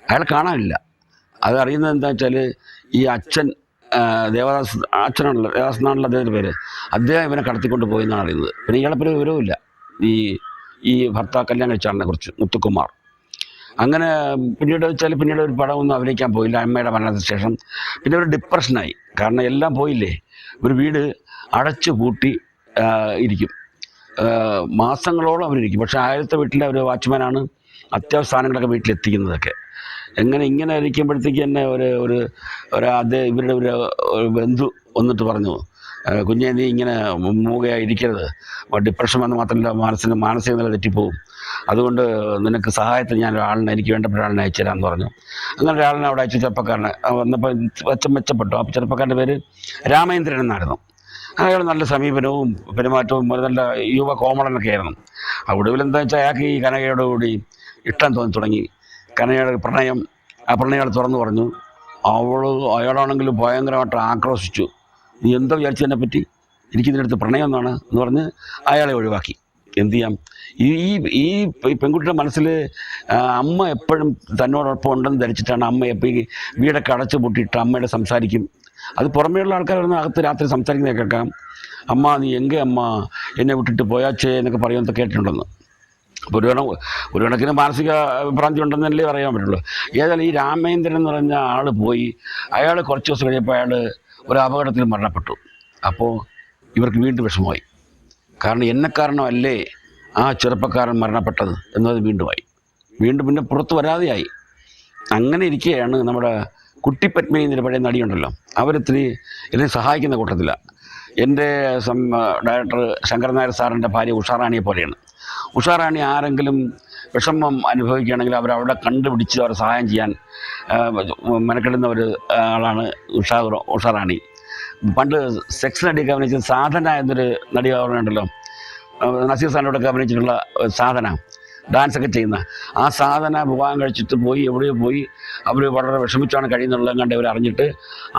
അയാൾ കാണാനില്ല. അത് അറിയുന്നത് എന്താ വെച്ചാൽ ഈ അച്ഛൻ ദേവദാസ്, അച്ഛനാണല്ലോ, ദേവദാസ് എന്നാണല്ലോ അദ്ദേഹത്തിൻ്റെ പേര്, അദ്ദേഹം ഇവനെ കടത്തിക്കൊണ്ട് പോയി എന്നാണ് അറിയുന്നത്. പിന്നെ ഇയാളെ പേര് വിവരവുമില്ല. ഈ ഭർത്താവ് കല്യാണം കഴിച്ചാളിനെ കുറിച്ച്, മുത്തുക്കുമാർ. അങ്ങനെ പിന്നീട് ഒരു പടമൊന്നും അഭിനയിക്കാൻ പോയില്ല അമ്മയുടെ മരണത്തിന് ശേഷം. പിന്നെ ഒരു ഡിപ്രഷനായി. കാരണം എല്ലാം പോയില്ലേ. ഒരു വീട് അടച്ചു പൂട്ടി ഇരിക്കും, മാസങ്ങളോളം അവരിയ്ക്കും. പക്ഷേ ആദ്യത്തെ വീട്ടിലെ ഒരു വാച്ച്മാനാണ് അത്യാവശ്യ സാധനങ്ങളൊക്കെ വീട്ടിലെത്തിക്കുന്നതൊക്കെ. ഇങ്ങനെ ഇരിക്കുമ്പോഴത്തേക്ക് തന്നെ ഇവരുടെ ഒരു ബന്ധു വന്നിട്ട് പറഞ്ഞു, കുഞ്ഞെ നീ ഇങ്ങനെ മൂകയായി ഇരിക്കരുത്, ഡിപ്രഷൻ വന്ന് മാത്രമല്ല മാനസിക നില തെറ്റിപ്പോവും, അതുകൊണ്ട് നിനക്ക് സഹായത്തിന് ഞാൻ എനിക്ക് വേണ്ടപ്പെട്ട ഒരാളിനെ അയച്ചു തരാമെന്ന് പറഞ്ഞു. അങ്ങനെ ഒരാളിനെ അവിടെ അയച്ചു. ചെറുപ്പക്കാരനെ വന്നപ്പോൾ മെച്ചപ്പെട്ടു. അപ്പോൾ ചെറുപ്പക്കാരൻ്റെ പേര് രാമേന്ദ്രൻ എന്നായിരുന്നു. അയാൾ നല്ല സമീപനവും പെരുമാറ്റവും നല്ല യുവ കോമളനൊക്കെ ആയിരുന്നു. ഒടുവിൽ എന്താ വെച്ചാൽ അയാൾക്ക് ഈ കനകയോടുകൂടി ഇഷ്ടം തോന്നി തുടങ്ങി. കനകയുടെ പ്രണയം അയാൾ തുറന്നു പറഞ്ഞു. അയാളാണെങ്കിൽ ഭയങ്കരമായിട്ട് ആക്രോശിച്ചു. നീ എന്താ വിചാരിച്ചതിനെ പറ്റി, എനിക്കിതിനടുത്ത് പ്രണയം എന്നാണ് എന്ന് പറഞ്ഞ് അയാളെ ഒഴിവാക്കി. എന്തു ചെയ്യാം? ഈ പെൺകുട്ടിയുടെ മനസ്സിൽ അമ്മ എപ്പോഴും തന്നോടൊപ്പം ഉണ്ടെന്ന് ധരിച്ചിട്ടാണ് അമ്മ എപ്പോൾ ഈ വീടൊക്കെ അടച്ചു പൂട്ടിയിട്ട് അമ്മയുടെ സംസാരിക്കും, അത് പുറമേയുള്ള ആൾക്കാർ വന്ന് അകത്ത് രാത്രി സംസാരിക്കുന്നത് കേൾക്കാം. അമ്മ നീ എങ്കെ അമ്മ എന്നെ വിട്ടിട്ട് പോയാച്ചേ എന്നൊക്കെ പറയുന്നത് കേട്ടിട്ടുണ്ടെന്ന്. അപ്പോൾ ഒരു കണക്കിന് മാനസിക ഭ്രാന്തി ഉണ്ടെന്നല്ലേ പറയാൻ പറ്റുള്ളൂ. ഏതായാലും ഈ രാമേന്ദ്രൻ എന്ന് പറഞ്ഞ ആൾ പോയി, അയാൾ കുറച്ച് ദിവസം കഴിഞ്ഞപ്പോൾ അയാൾ ഒരു അപകടത്തിൽ മരണപ്പെട്ടു. അപ്പോൾ ഇവർക്ക് വീണ്ടും വിഷമമായി. കാരണം എന്നെ കാരണമല്ലേ ആ ചെറുപ്പക്കാരൻ മരണപ്പെട്ടത് എന്നത് വീണ്ടും പിന്നെ പുറത്ത് വരാതെയായി. അങ്ങനെ ഇരിക്കുകയാണ് നമ്മുടെ കുട്ടിപ്പത്മിനി എന്നൊരു പഴയ നടിയുണ്ടല്ലോ, അവരിത്തിരി എന്നെ സഹായിക്കുന്ന കൂട്ടത്തിലാണ്. എൻ്റെ ഡയറക്ടർ ശങ്കരൻ നായർ സാറിൻ്റെ ഭാര്യ ഉഷാറാണിയെ പോലെയാണ്. ഉഷാറാണി ആരെങ്കിലും വിഷമം അനുഭവിക്കുകയാണെങ്കിൽ അവരവിടെ കണ്ടുപിടിച്ച് അവരെ സഹായം ചെയ്യാൻ മെനക്കെടുന്ന ഒരു ആളാണ് ഉഷാറാണി. പണ്ട് സെക്സ് നടിയൊക്കെ അഭിനയിച്ച സാധന എന്നൊരു നടി ഉണ്ടല്ലോ, നസീർ സാറിനോടൊക്കെ അഭിനയിച്ചിട്ടുള്ള സാധന, ഡാൻസൊക്കെ ചെയ്യുന്ന ആ സാധന വിവാഹം കഴിച്ചിട്ട് പോയി എവിടെയോ പോയി അവർ വളരെ വിഷമിച്ചാണ് കഴിയുന്നുള്ളത് കണ്ട് അവർ അറിഞ്ഞിട്ട്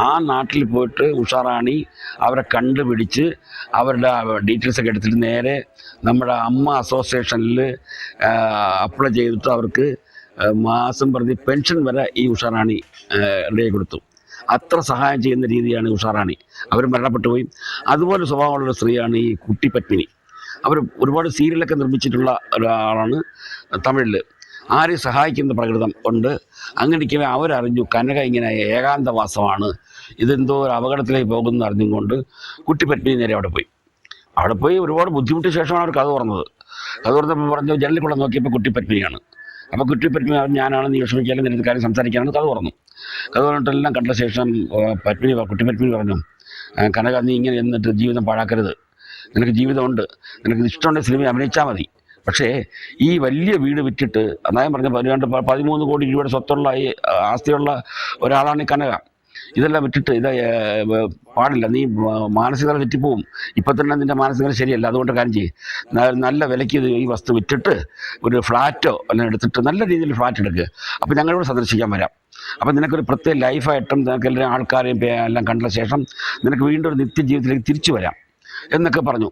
ആ നാട്ടിൽ പോയിട്ട് ഉഷാറാണി അവരെ കണ്ടുപിടിച്ച് അവരുടെ ഡീറ്റെയിൽസൊക്കെ എടുത്തിട്ട് നേരെ നമ്മുടെ അമ്മ അസോസിയേഷനിൽ അപ്ലൈ ചെയ്തിട്ട് അവർക്ക് മാസം പ്രതി പെൻഷൻ വരെ ഈ ഉഷാറാണി റെഡിയാക്കി കൊടുത്തു. അത്ര സഹായം ചെയ്യുന്ന രീതിയാണ് ഉഷാറാണി. അവർ മരണപ്പെട്ടു പോയി. അതുപോലെ സ്വഭാവമുള്ള സ്ത്രീയാണ് ഈ കുട്ടിപ്പത്മിനി. അവർ ഒരുപാട് സീരിയലൊക്കെ നിർമ്മിച്ചിട്ടുള്ള ഒരാളാണ് തമിഴിൽ. ആരെയും സഹായിക്കുന്ന പ്രകൃതം ഉണ്ട്. അങ്ങനെയൊക്കെ അവരറിഞ്ഞു കനക ഇങ്ങനെ ഏകാന്തവാസമാണ്, ഇതെന്തോ ഒരു അപകടത്തിലേക്ക് പോകുമെന്ന് അറിഞ്ഞും കൊണ്ട് കുട്ടിപ്പത്മിനി നേരെ അവിടെ പോയി ഒരുപാട് ബുദ്ധിമുട്ടിയ ശേഷമാണ് അവർ കഥ തുറന്നപ്പോൾ പറഞ്ഞു ജനലിൽ നോക്കിയപ്പോൾ കുട്ടിപ്പത്മിനിയാണ്. അപ്പോൾ കുട്ടിപ്പത്മിനി ഞാനാണ്, നീ വിഷമിക്കാനും നിനക്ക് കാര്യം സംസാരിക്കാനാണ് കഥ പറഞ്ഞിട്ടെല്ലാം കണ്ട ശേഷം കുട്ടിപ്പത്മിനി പറഞ്ഞു, കനക നീ ഇങ്ങനെ എന്നിട്ട് ജീവിതം പാഴാക്കരുത്, നിനക്ക് ജീവിതമുണ്ട്, നിനക്ക് ഇഷ്ടമുണ്ടെങ്കിൽ സിനിമ അഭിനയിച്ചാൽ മതി. പക്ഷേ ഈ വലിയ വീട് വിറ്റിട്ട് അതായത് പറഞ്ഞ 13 കോടി രൂപയുടെ സ്വത്തുള്ള ഈ ആസ്തിയുള്ള ഒരാളാണ് ഈ കനക. ഇതെല്ലാം വിട്ടിട്ട് പാടില്ല, നീ മാനസികത തെറ്റിപ്പോവും. ഇപ്പം തന്നെ നിൻ്റെ മാനസികത ശരിയല്ല. അതുകൊണ്ട് കാര്യം ചെയ്യും, നല്ല വിലയ്ക്ക് ഈ വസ്തു വിറ്റിട്ട് ഒരു ഫ്ലാറ്റോ എല്ലാം എടുത്തിട്ട് നല്ല രീതിയിൽ ഫ്ലാറ്റ് എടുക്കുക. അപ്പോൾ ഞങ്ങളിവിടെ സന്ദർശിക്കാൻ വരാം. അപ്പം നിനക്കൊരു പ്രത്യേക ലൈഫായിട്ടും നിനക്ക് എല്ലാ ആൾക്കാരെയും എല്ലാം കണ്ട ശേഷം നിനക്ക് വീണ്ടും ഒരു നിത്യജീവിതത്തിലേക്ക് തിരിച്ചു വരാം എന്നൊക്കെ പറഞ്ഞു.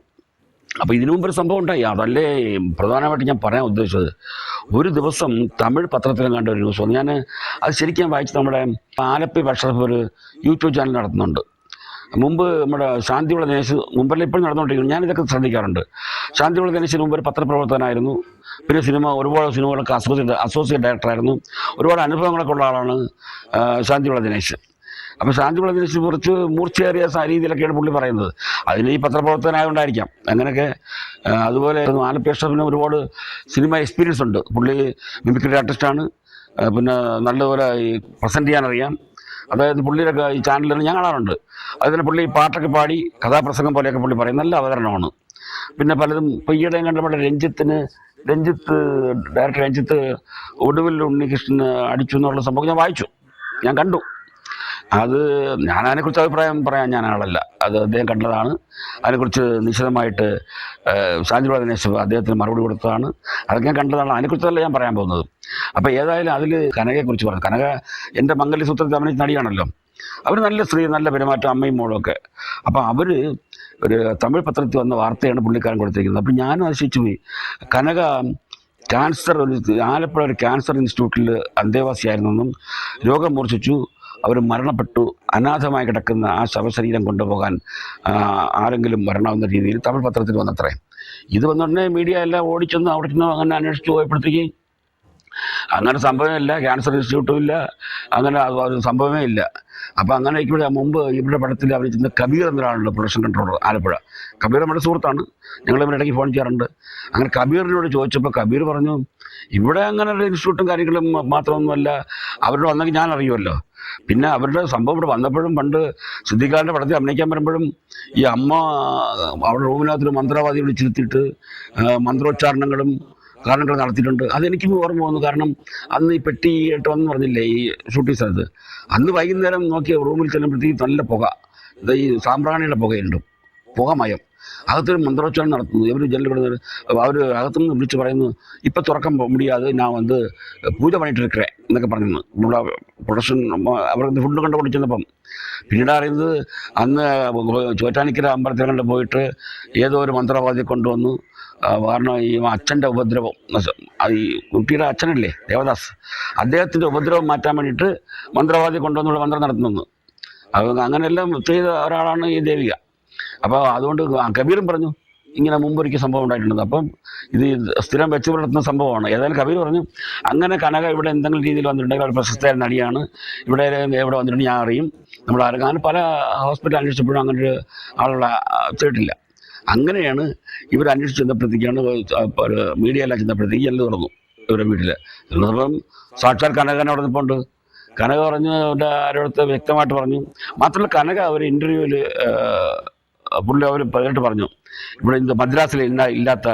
അപ്പോൾ ഇതിനു മുമ്പൊരു സംഭവം ഉണ്ടായി. അതല്ലേ പ്രധാനമായിട്ട് ഞാൻ പറയാൻ ഉദ്ദേശിച്ചത്. ഒരു ദിവസം തമിഴ് പത്രത്തിലും കണ്ട ഒരു ന്യൂസ് വന്നു. ഞാൻ അത് ശരിക്കും വായിച്ച് നമ്മുടെ ആലപ്പി ഭക്ഷണം ഒരു യൂട്യൂബ് ചാനൽ നടത്തുന്നുണ്ട്. മുമ്പ് നമ്മുടെ ശാന്തിയുള്ള ദിനേശ് മുമ്പല്ല ഇപ്പോഴും നടന്നുകൊണ്ടിരിക്കുന്നു. ഞാനിതൊക്കെ ശ്രദ്ധിക്കാറുണ്ട്. ശാന്തിയുള്ള ദിനേശിന് മുമ്പ് ഒരു പത്രപ്രവർത്തകനായിരുന്നു. പിന്നെ ഒരുപാട് സിനിമകളൊക്കെ അസോസിയേറ്റ് ഡയറക്ടറായിരുന്നു. ഒരുപാട് അനുഭവങ്ങളൊക്കെ ഉള്ള ആളാണ് ശാന്തിയുള്ള ദിനേശ്. അപ്പോൾ ശാന്തിയുള്ള ദിനേശ് കുറച്ച് മൂർച്ചയേറിയ രീതിയിലൊക്കെയാണ് പുള്ളി പറയുന്നത്. അതിന് ഈ പത്രപ്രവർത്തകനായതുകൊണ്ടായിരിക്കാം അങ്ങനെയൊക്കെ. അതുപോലെ ആലപ്പി അഷ്റഫിന് ഒരുപാട് സിനിമ എക്സ്പീരിയൻസ് ഉണ്ട്. പുള്ളി മിമിക്രി ആർട്ടിസ്റ്റാണ്. പിന്നെ നല്ലപോലെ ഈ പ്രസൻറ്റ് ചെയ്യാനറിയാം. അതായത് പുള്ളിയുടെ ഈ ചാനലിൽ ഞാൻ കാണാറുണ്ട്. അതുപോലെ പുള്ളി പാട്ടൊക്കെ പാടി കഥാപ്രസംഗം പോലെയൊക്കെ പുള്ളി പറയും. നല്ല അവതരണമാണ്. പിന്നെ പലതും ഇപ്പോൾ ഈയിടെ കണ്ടപ്പോൾ ഡയറക്ടർ രഞ്ജിത്ത് ഒടുവിൽ ഉണ്ണികൃഷ്ണന് അടിച്ചു എന്നുള്ള സംഭവം ഞാൻ കണ്ടു. അത് ഞാൻ അതിനെക്കുറിച്ച് അഭിപ്രായം പറയാൻ ഞാൻ ആളല്ല. അത് അദ്ദേഹം കണ്ടതാണ്. അതിനെക്കുറിച്ച് നിശ്ചിതമായിട്ട് ശാന്തിയുള്ള ദിനേശ് അദ്ദേഹത്തിന് മറുപടി കൊടുത്തതാണ്. അതൊക്കെ ഞാൻ കണ്ടതാണ്. അതിനെക്കുറിച്ചല്ല ഞാൻ പറയാൻ പോകുന്നത്. അപ്പോൾ ഏതായാലും അതിൽ കനകയെക്കുറിച്ച് പറഞ്ഞു. കനക എൻ്റെ മംഗല്യസൂത്രത്തിൽ അഭിനയിച്ച നടിയാണല്ലോ. അവർ നല്ല സ്ത്രീ, നല്ല പെരുമാറ്റം, അമ്മയും മോളും ഒക്കെ. അപ്പോൾ അവർ ഒരു തമിഴ് പത്രത്തിൽ വന്ന വാർത്തയാണ് പുള്ളിക്കാരൻ കൊടുത്തിരിക്കുന്നത്. അപ്പോൾ ഞാനും അതിശയിച്ചു പോയി. കനക ആലപ്പുഴ ഒരു ക്യാൻസർ ഇൻസ്റ്റിറ്റ്യൂട്ടിൽ അന്തേവാസിയായിരുന്നെന്നും രോഗം മൂർച്ഛിച്ചു, അവർ മരണപ്പെട്ടു, അനാഥമായി കിടക്കുന്ന ആ ശവശരീരം കൊണ്ടുപോകാൻ ആരെങ്കിലും വരണമെന്ന രീതിയിൽ തമിഴ് പത്രത്തിൽ വന്നത്രേ. ഇത് വന്നുടനെ മീഡിയ എല്ലാം ഓടിച്ചെന്ന് അവിടെ ചെന്ന് അങ്ങനെ അന്വേഷിച്ച് പോയപ്പോഴത്തേക്ക് അങ്ങനെ സംഭവമില്ല, ക്യാൻസർ ഇൻസ്റ്റിറ്റ്യൂട്ടും ഇല്ല, അങ്ങനെ ഒരു സംഭവമേ ഇല്ല. അപ്പോൾ അങ്ങനെ ഇവിടെ മുമ്പ് ഇവിടെ പടത്തിൽ അഭിനയിച്ചിരുന്ന കബീർ എന്നൊരാളുണ്ട്, പ്രൊഡക്ഷൻ കൺട്രോളർ, ആലപ്പുഴ. കബീർ നമ്മുടെ സുഹൃത്താണ്, ഞങ്ങൾ ഇടയ്ക്ക് ഫോൺ ചെയ്യാറുണ്ട്. അങ്ങനെ കബീറിനോട് ചോദിച്ചപ്പോൾ കബീർ പറഞ്ഞു, ഇവിടെ അങ്ങനെ ഒരു ഇൻസ്റ്റിറ്റ്യൂട്ടും കാര്യങ്ങളും മാത്രമൊന്നുമല്ല, അവരുടെ വന്നെങ്കിൽ ഞാൻ അറിയുമല്ലോ. പിന്നെ അവരുടെ സംഭവം ഇവിടെ വന്നപ്പോഴും പണ്ട് സിദ്ദിഖാറിൻ്റെ പടത്തിൽ അഭിനയിക്കാൻ വരുമ്പോഴും ഈ അമ്മ അവരുടെ റൂമിനകത്തൊരു മന്ത്രവാദി വിളിച്ചിരുത്തിയിട്ട് മന്ത്രോച്ചാരണങ്ങളും കാരണങ്ങൾ നടത്തിയിട്ടുണ്ട്. അതെനിക്കും ഓർമ്മ വന്നു. കാരണം അന്ന് ഈ പെട്ടി ആയിട്ട് വന്ന് പറഞ്ഞില്ലേ ഈ ഷൂട്ടിംഗ് സ്ഥലത്ത്, അന്ന് വൈകുന്നേരം നോക്കിയ റൂമിൽ ചെല്ലുമ്പോഴത്തേക്ക് നല്ല പുക, ഈ സാമ്പ്രാണിയുടെ പുകയുണ്ട്, പുകമയം. അകത്തൊരു മന്ത്രോച്ചാരണം നടത്തുന്നു. ഇവർ ജനലിൽ അവർ അകത്തുനിന്ന് വിളിച്ച് പറയുന്നു, ഇപ്പം തുറക്കാൻ മുടിയാതെ ഞാൻ വന്ന് പൂജ പണിയിട്ട് ഇരിക്കേ എന്നൊക്കെ പറഞ്ഞു. നമ്മുടെ പ്രൊഡക്ഷൻ അവർക്ക് ഫുഡ് കണ്ടുകൊണ്ട് ചെന്നപ്പം പിന്നീട് അറിയുന്നത് അന്ന് ചോറ്റാനിക്കര അമ്പലത്തിൽ കണ്ട് പോയിട്ട് ഏതോ ഒരു മന്ത്രവാദിയെ കൊണ്ടുവന്നു. കാരണം ഈ അച്ഛൻ്റെ ഉപദ്രവം, ഈ കുട്ടിയുടെ അച്ഛനല്ലേ ദേവദാസ്, അദ്ദേഹത്തിൻ്റെ ഉപദ്രവം മാറ്റാൻ വേണ്ടിയിട്ട് മന്ത്രവാദി കൊണ്ടുവന്നുള്ള മന്ത്രം നടത്തുന്നു. അത് അങ്ങനെയെല്ലാം ചെയ്ത ഒരാളാണ് ഈ ദേവിക. അപ്പോൾ അതുകൊണ്ട് കബീറും പറഞ്ഞു ഇങ്ങനെ മുമ്പൊരിക്കൽ സംഭവം ഉണ്ടായിട്ടുണ്ട്, അപ്പം ഇത് സ്ഥിരം വെച്ച് പുലർത്തുന്ന സംഭവമാണ്. ഏതായാലും കബീർ പറഞ്ഞു അങ്ങനെ കനക ഇവിടെ എന്തെങ്കിലും രീതിയിൽ വന്നിട്ടുണ്ടെങ്കിൽ അവർ പ്രശസ്തയായ നടിയാണ്, ഇവിടെ വന്നിട്ടുണ്ടെങ്കിൽ ഞാൻ അറിയും, നമ്മൾ അങ്ങനെ പല ഹോസ്പിറ്റൽ അന്വേഷിച്ചപ്പോഴും അങ്ങനെ ഒരു ആളുകളെ ചെയ്തിട്ടില്ല. അങ്ങനെയാണ് ഇവർ അന്വേഷിച്ച് ചെന്നപ്പോഴത്തേക്കാണ് മീഡിയയെല്ലാം ചെന്നപ്പോഴത്തേക്ക് എല്ലാം തുറന്നു ഇവരുടെ വീട്ടിൽ. അപ്പം സാക്ഷാൽ കനകനെ അവിടെ നിൽപ്പുണ്ട്. കനക പറഞ്ഞു അവരുടെ ആരോടത്ത് വ്യക്തമായിട്ട് പറഞ്ഞു. മാത്രമല്ല കനക ഒരു ഇൻ്റർവ്യൂവിൽ പുള്ളി അവർ പറഞ്ഞിട്ട് പറഞ്ഞു ഇവിടെ മദ്രാസിൽ ഇല്ലാത്ത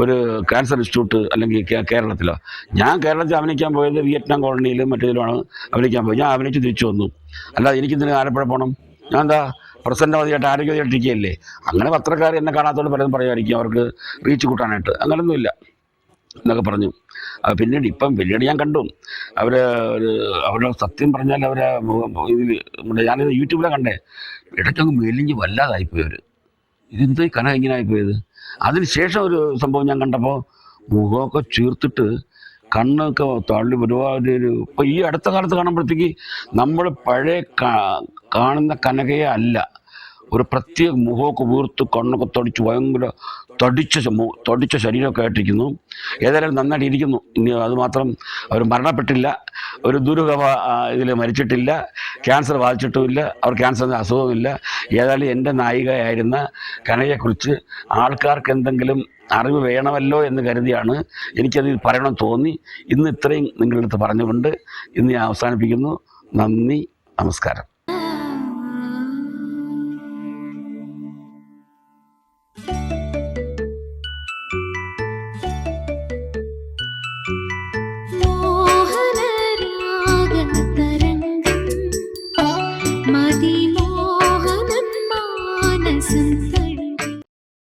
ഒരു ക്യാൻസർ ഇൻസ്റ്റിറ്റ്യൂട്ട് അല്ലെങ്കിൽ കേരളത്തിലോ. ഞാൻ കേരളത്തിൽ അഭിനയിക്കാൻ പോയത് വിയറ്റ്നാം കോളനിയിലും മറ്റേതിലുമാണ് അഭിനയിക്കാൻ പോയത്. ഞാൻ അഭിനയിച്ച് തിരിച്ചു വന്നു, അല്ലാതെ എനിക്കിതിന് ആലപ്പുഴ പോകണം, ഞാൻ എന്താ പ്രസന്നവതിയായിട്ട് ആരോഗ്യവതിയായിട്ടിരിക്കുകയല്ലേ. അങ്ങനെ പത്രക്കാർ എന്നെ കാണാത്തോട് പലതും പറയുമായിരിക്കും അവർക്ക് റീച്ച് കൂട്ടാനായിട്ട്, അങ്ങനെയൊന്നുമില്ല എന്നൊക്കെ പറഞ്ഞു. പിന്നീട് ഞാൻ കണ്ടു അവരുടെ സത്യം പറഞ്ഞാൽ അവരെ ഇതിൽ ഞാനിത് യൂട്യൂബിലാണ് കണ്ടേ, ഇടയ്ക്കങ്ങ് മെലിഞ്ഞ് വല്ലാതായിപ്പോയി അവർ. ഇതെന്തോ കനക ഇങ്ങനെ ആയിപ്പോയത്. അതിന് ശേഷം ഒരു സംഭവം ഞാൻ കണ്ടപ്പോൾ മുഖമൊക്കെ ചീർത്തിട്ട് കണ്ണൊക്കെ തള്ളി ഒരുപാട് ഇപ്പോൾ ഈ അടുത്ത കാലത്ത് കാണുമ്പോഴത്തേക്ക് നമ്മൾ പഴയ കാണുന്ന കനകയെ അല്ല, ഒരു പ്രത്യേക മുഖമൊക്കെ വീർത്ത് കണ്ണൊക്കെ തടിച്ച് ഭയങ്കര തടിച്ച ശരീരമൊക്കെ ആയിട്ടിരിക്കുന്നു. ഏതായാലും നന്നായിട്ട് ഇരിക്കുന്നു. ഇനി അതുമാത്രം അവർ മരണപ്പെട്ടില്ല, ഒരു ദുരൂഹ ഇതിൽ മരിച്ചിട്ടില്ല, ക്യാൻസർ ബാധിച്ചിട്ടുമില്ല, അവർ ക്യാൻസറിന് അസുഖമില്ല. ഏതായാലും എൻ്റെ നായികയായിരുന്ന കനകയെക്കുറിച്ച് ആൾക്കാർക്ക് എന്തെങ്കിലും അറിവ് വേണമല്ലോ എന്ന് കരുതിയാണ് എനിക്കത് പറയണം തോന്നി. ഇന്ന് ഇത്രയും നിങ്ങളുടെ അടുത്ത് പറഞ്ഞുകൊണ്ട് ഇന്ന് ഞാൻ അവസാനിപ്പിക്കുന്നു. നന്ദി, നമസ്കാരം.